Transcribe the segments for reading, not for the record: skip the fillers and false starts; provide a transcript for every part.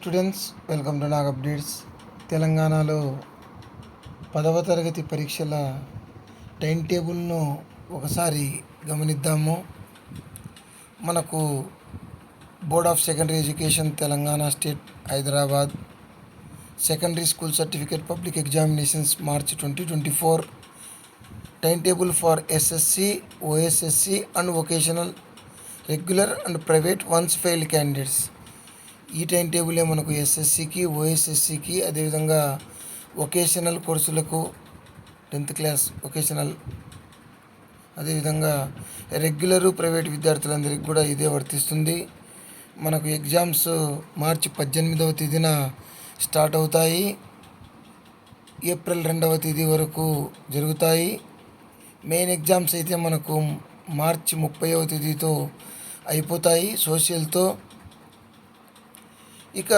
Students, welcome to Nag updates. తెలంగాణలో 10వ తరగతి పరీక్షల టైం టేబుల్ను ఒకసారి గమనిద్దాము. మనకు board of secondary education Telangana state Hyderabad secondary school certificate public examinations March 2024 time table for SSC, OSSC and vocational regular and private once failed candidates. ఈ time టేబులే మనకు ఎస్ఎస్సికి, ఓఎస్ఎస్సికి, అదేవిధంగా వొకేషనల్ కోర్సులకు 10th క్లాస్ వొకేషనల్, అదేవిధంగా రెగ్యులరు ప్రైవేట్ విద్యార్థులందరికీ కూడా ఇదే వర్తిస్తుంది. మనకు ఎగ్జామ్స్ మార్చి 18వ తేదీన స్టార్ట్ అవుతాయి. ఏప్రిల్ 2వ తేదీ వరకు జరుగుతాయి. మెయిన్ ఎగ్జామ్స్ అయితే మనకు మార్చి 30వ తేదీతో అయిపోతాయి సోషల్తో. ఇక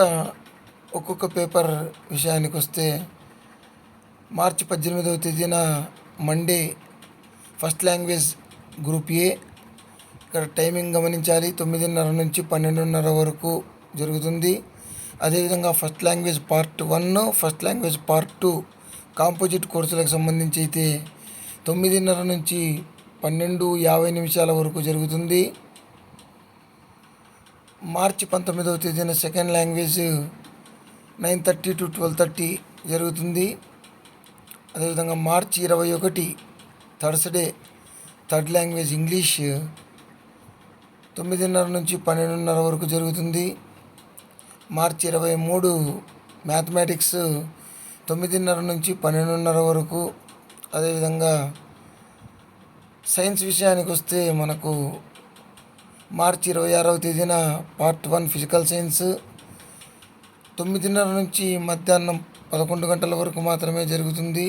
ఒక్కొక్క పేపర్ విషయానికి వస్తే మార్చి 18వ తేదీన Monday first language group A. ఇక్కడ టైమింగ్ గమనించాలి, 9:30 నుంచి 12:30 వరకు జరుగుతుంది. అదేవిధంగా first language part 1, first language part 2 composite కోర్సులకు సంబంధించి అయితే 9:30 నుంచి 12:50 వరకు జరుగుతుంది. మార్చి 19వ తేదీన సెకండ్ లాంగ్వేజ్ 9:30 to 12:30 జరుగుతుంది. అదేవిధంగా మార్చి 21 థర్స్డే థర్డ్ లాంగ్వేజ్ ఇంగ్లీష్ 9:30 నుంచి 12:30 వరకు జరుగుతుంది. మార్చి 23 మ్యాథమెటిక్స్ 9:30 నుంచి 12:30 వరకు. అదేవిధంగా సైన్స్ విషయానికి వస్తే మనకు మార్చి 26వ తేదీన పార్ట్ 1 ఫిజికల్ సైన్స్ 9:30 నుంచి మధ్యాహ్నం 11 గంటల వరకు మాత్రమే జరుగుతుంది,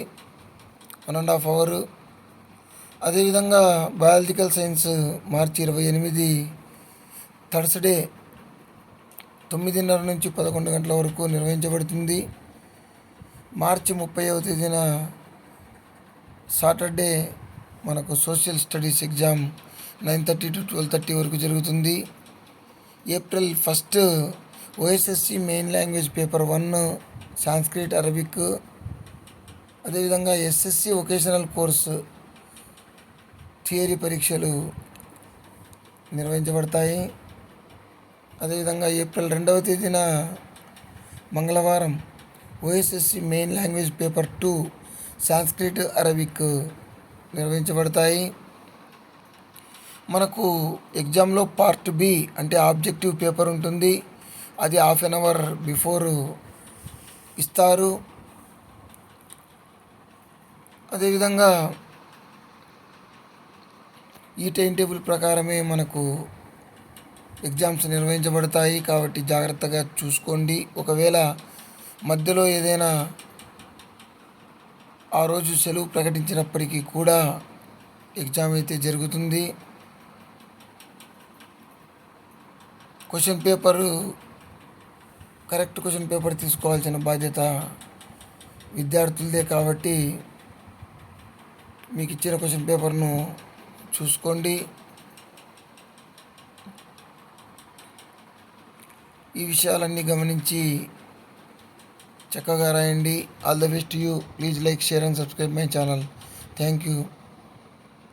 1.5 hours. అదేవిధంగా బయాలజికల్ సైన్స్ మార్చి 28 థర్స్డే 9:30 నుంచి 11 గంటల వరకు నిర్వహించబడుతుంది. మార్చి 30వ తేదీన సాటర్డే మనకు సోషల్ స్టడీస్ ఎగ్జామ్ 9:30 to 12:30 వరకు జరుగుతుంది. April 1 OSSC main language paper 1 Sanskrit, Arabic, అదేవిధంగా ఎస్ఎస్సి వొకేషనల్ కోర్సు థియరీ పరీక్షలు నిర్వహించబడతాయి. అదేవిధంగా ఏప్రిల్ 2వ తేదీన మంగళవారం OSSC main language paper 2 Sanskrit, Arabic నిర్వహించబడతాయి. మనకు ఎగ్జామ్లో పార్ట్ బి అంటే ఆబ్జెక్టివ్ పేపర్ ఉంటుంది. అది 1/2 hour బిఫోర్ ఇస్తారు. అదేవిధంగా ఈ టైం టేబుల్ ప్రకారమే మనకు ఎగ్జామ్స్ నిర్వహించబడతాయి కాబట్టి జాగ్రత్తగా చూసుకోండి. ఒకవేళ మధ్యలో ఏదైనా ఆ రోజు సెలవు ప్రకటించినప్పటికీ కూడా ఎగ్జామ్ అయితే జరుగుతుంది. కరెక్ట్ క్వశ్చన్ పేపర్ తీసుకోవాల్సిన బాధ్యత విద్యార్థులదే కాబట్టి మీకు ఇచ్చిన క్వశ్చన్ పేపర్ను చూసుకోండి. ఈ విషయాలన్నీ గమనించి చక్కగా రాయండి. All the best you. Please like, share and subscribe my channel. Thank you.